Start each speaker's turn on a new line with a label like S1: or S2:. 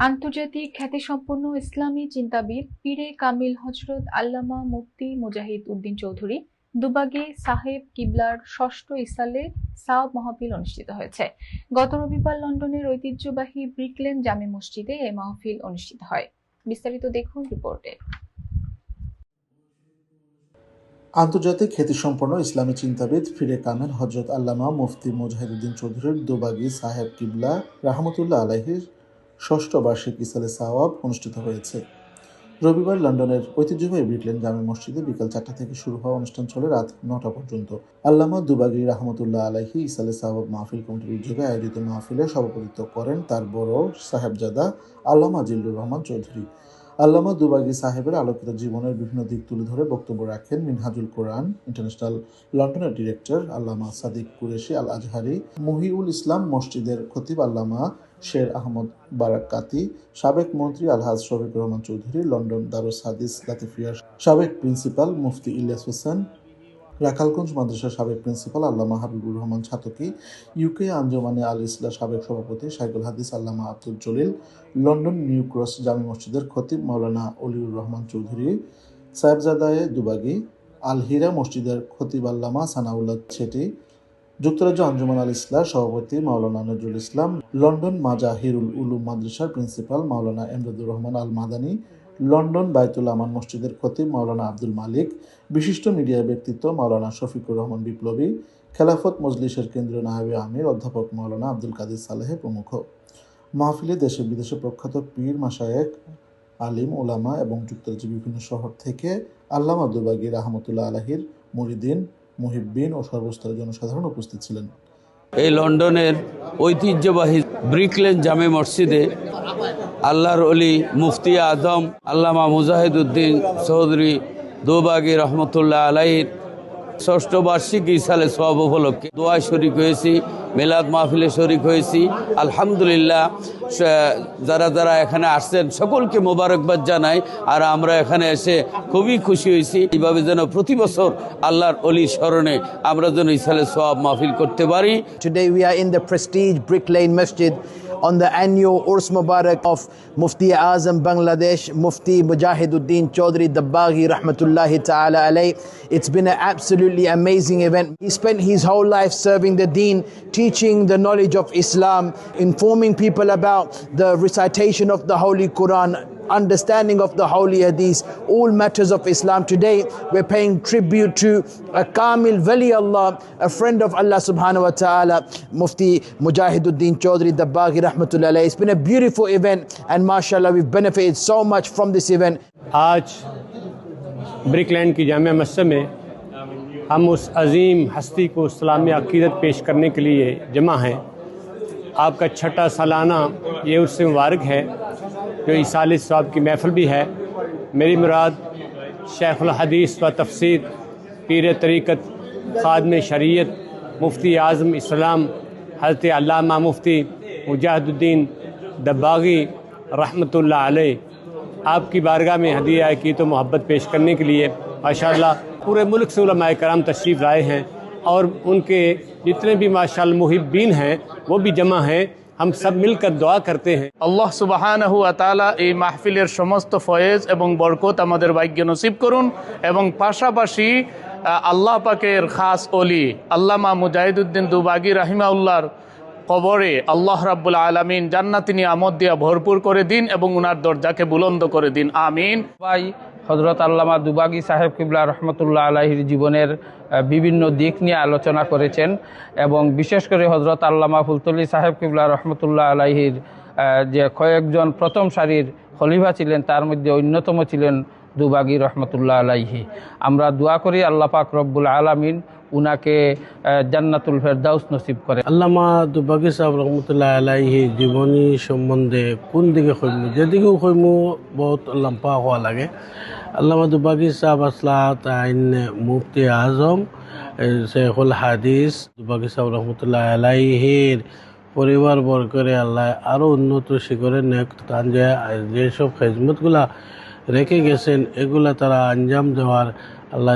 S1: আন্তর্জাতিক খ্যাতিসম্পন্ন ইসলামী চিন্তাবিদ পীরে কামিল হযরত আল্লামা মুফতি মুজাহিদ উদ্দিন চৌধুরী দুবাগী সাহেব কিবলার ষষ্ঠ ইসালে সাওয়াব মাহফিল অনুষ্ঠিত হয়েছে। গত রবিবার লন্ডনের ঐতিহ্যবাহী ব্রিকলেন জামে মসজিদে এই মাহফিল অনুষ্ঠিত হয়। বিস্তারিত দেখুন রিপোর্টে।
S2: আন্তর্জাতিক খ্যাতিসম্পন্ন ইসলামী চিন্তাবিদ পীরে কামিল হযরত আল্লামা মুফতি মুজাহিদ উদ্দিন চৌধুরীর দুবাগী সাহেব কিবলা রাহমাতুল্লাহ আলাইহির ষষ্ঠ বার্ষিক ইসালে সাওয়াব অনুষ্ঠিত হয়েছে। রবিবার লন্ডনের ঐতিহ্যবাহী ব্রিকলেন জামে মসজিদে বিকাল 4টা থেকে শুরু হওয়া অনুষ্ঠান চলে রাত 9টা পর্যন্ত। আল্লামা দুবাগী রাহমাতুল্লাহ আলাইহি ইসালে সাওয়াব মাহফিল কমিটির উদ্যোগে আয়োজিত মাহফিলে সভাপতিত্ব করেন তার বড় সাহেবজাদা আল্লামা জিল্লুর রহমান চৌধুরী। আল্লামা দুবাগী সাহেবের আলোকিত জীবনের বিভিন্ন দিক তুলে ধরে বক্তব্য রাখেন মিনহাজুল কোরআন ইন্টারন্যাশনাল লন্ডনের ডিরেক্টর আল্লামা সাদিক কুরেশি আল আজহারি, মহিউল ইসলাম মসজিদের খতিব আল্লামা শের আহমদ বারাকাতি, সাবেক মন্ত্রী আলহাজ শফিকুর রহমান চৌধুরী, লন্ডন দারুস হাদিস লাতিফিয়ার সাবেক প্রিন্সিপাল মুফতি ইলিয়াস হোসেন, রাখালগঞ্জ মাদ্রাসার সাবেক প্রিন্সিপাল আল্লামা হাবিবুর রহমান ছাতকি, ইউকে আঞ্জুমানে আল ইসলাহ সাবেক সভাপতি শাইখুল হাদিস আল্লামা Abdul Jalil, London new cross জামে মসজিদের খতিব মাওলানা অলিউর রহমান চৌধুরী, সাহেবজাদায়ে দুবাগী, আল হিরা মসজিদের খতিব আল্লামা সানাউল্লাহ ছেটি, যুক্তরাজ্য আঞ্জুমান আল ইসলাহ সভাপতি মাওলানা নজরুল ইসলাম, লন্ডন মাজাহিরুল উলুম মাদ্রাসার প্রিন্সিপাল মাওলানা এমদাদুর রহমান আল মাদানী, লন্ডন বাইতুল আমান মসজিদের খতিব মাওলানা আব্দুল মালিক, বিশিষ্ট মিডিয়া ব্যক্তিত্ব মাওলানা শফিকুর রহমান বিপ্লবী, খেলাফত মজলিসের কেন্দ্রীয় নায়েবে আমির অধ্যাপক মাওলানা আব্দুল কাদির সালেহ প্রমুখ। মাহফিলে দেশে বিদেশে প্রখ্যাত পীর মাশায়েখ, আলিম ওলামা এবং যুক্তরাজ্যের বিভিন্ন শহর থেকে আল্লামা দুবাগী রাহমাতুল্লাহ আলাইহির মুরিদিন, মুহিব্বিন ও সর্বস্তরের জনসাধারণ উপস্থিত ছিলেন।
S3: এই লন্ডনের ঐতিহ্যবাহী ব্রিকলেন জামে মসজিদে আল্লাহর অলি মুফতি আজম আল্লামা মুজাহিদ উদ্দিন চৌধুরী দুবাগী রহমতুল্লাহ আলাইহির ষষ্ঠ বার্ষিক ইসালে সওয়াব উপলক্ষে দোয়ায় শরিক হয়েছি, মিলাদ মাহফিলে শরিক হয়েছি। আলহামদুলিল্লাহ, যারা যারা এখানে আসছেন সকলকে মোবারকবাদ জানাই। আর আমরা এখানে এসে খুবই খুশি হয়েছি। এইভাবে যেন প্রতি বছর আল্লাহর অলি স্মরণে আমরা যেন ইসালে সওয়াব মাহফিল করতে পারি।
S4: Today we are in the prestige Brick Lane Masjid on the annual Urs Mubarak of Mufti Azam Bangladesh, Mufti Mujahiduddin Chaudhry Dabbaghi Rahmatullahi Ta'ala Alayh. It's been an absolutely amazing event. He spent his whole life serving the deen, teaching the knowledge of Islam, informing people about the recitation of the Holy Quran, understanding of the Holy Hadith, all matters of Islam. Today we're paying tribute to a Kamil Wali Allah, a friend of Allah subhanahu wa ta'ala, Mufti Mujahiduddin Chaudhry Dabbaghi Rahmatullah Alayh. It's been a beautiful event and mashallah we've benefited so much from this event.
S5: आज ब्रिकलैंड की जामिया मस्जिद में हम उस अजीम हस्ती को इस्लामी अकीदत पेश करने के लिए जमा हैं। आपका छठा सालाना ये उससे मुबारक है जो इसाले सवाब की महफ़िल भी है। मेरी मुराद शेखुल हदीस व तफसीर पीर तरीक़त ख़ादम शरीयत मुफ्ती आज़म इस्लाम हज़रत अल्लामा मुफ्ती मुजाहिदुद्दीन दब्बागी रहमतुल्लाह अलैह आपकी बारगाह में हदीया की तो मोहब्बत पेश करने के लिए माशाअल्लाह पूरे मुल्क से उलमाए कराम तशरीफ़ लाए हैं और उनके जितने भी माशाअल्लाह मुहिब्बीन हैं वो भी जमा हैं। हम सब मिलकर दुआ करते हैं
S6: আল্লাহ সুবহানাহু ওয়া তাআলা এই মাহফিলের সমস্ত ফয়েজ এবং বরকত আমাদের ভাগ্য নসিব করুন এবং পাশাপাশি আল্লাহ পাকের খাস ওলি আল্লামা মুজাহিদুদ্দিন দুবাগী রাহিমাহুল্লাহর কবরে আল্লাহ রাব্বুল আলামিন জান্নাতি নিয়ামত দিয়ে ভরপুর করে দিন এবং উনার দরজাকে বুলন্দ করে দিন, আমিন।
S7: ভাই হযরত আল্লামা দুবাগী সাহেব কিবলা রহমতুল্লাহ আলাইহির জীবনের বিভিন্ন দিক নিয়ে আলোচনা করেছেন এবং বিশেষ করে হযরত আল্লামা ফুলতলি সাহেব কিবলা রহমতুল্লাহ আলাইহির যে কয়েকজন প্রথম সারির খলিফা ছিলেন তার মধ্যে অন্যতম ছিলেন দুবাগী রহমতুল্লাহ আলাইহি। আমরা দোয়া করি আল্লাহ পাক রব্বুল আলামিন উনাকে জান্নাতুল ফেরদাউস নসিব করে।
S8: আল্লামা দুবাগী সাহেব রহমতুল্লাহ আলাইহি জীবনী সম্বন্ধে কোন দিকে কইমু, যেদিকেও কইমু বহুত লম্বা হওয়া লাগে। আল্লামা দুবাগী সাহেব আসলাত আইন মুফতি আজম শেখুল হাদিস দুবাগী সাহেব রহমতুল্লাহ আলাইহির পরিবার বর্গরে আল্লাহ আরও উন্নত শিখরে নেক তান যেসব খেজমতগুলা রেখে গেছেন এগুলা তারা আঞ্জাম দেওয়ার আল্লাহ